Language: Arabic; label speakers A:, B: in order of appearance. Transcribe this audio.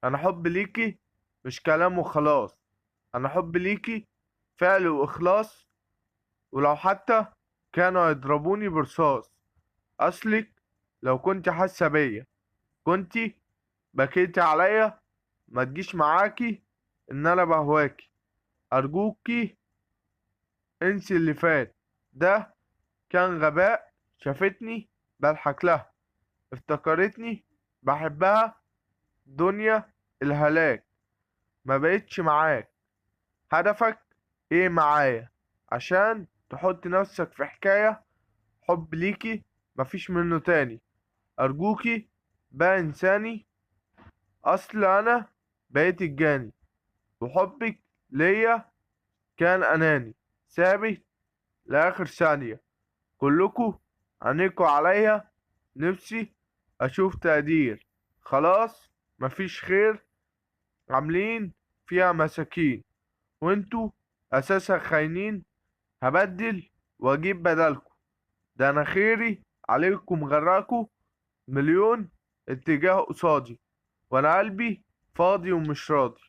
A: انا حب ليكي مش كلام وخلاص. انا حب ليكي فعل واخلاص، ولو حتى كانوا يضربوني برصاص. اصلك لو كنت حاسه بيا كنتي بكيتي عليا. ما تجيش معاكي ان انا بهواكي. ارجوكي انسي اللي فات، ده كان غباء. شافتني بضحك لها، افتكرتني بحبها. دنيا الهلاك، ما بقتش معاك. هدفك ايه معايا عشان تحط نفسك في حكاية؟ حب ليكي مفيش منه تاني. ارجوكي بقى انساني. اصل انا بقيت الجاني، وحبك ليا كان اناني. ثابت لاخر ثانية. كلكوا عينيكوا عليا، نفسي اشوف تقدير. خلاص مفيش خير، عاملين فيها مساكين، وانتوا اساسا خاينين. هبدل واجيب بدلكوا، ده انا خيري عليكم غراكوا. مليون اتجاه قصادي، وانا قلبي فاضي ومش راضي.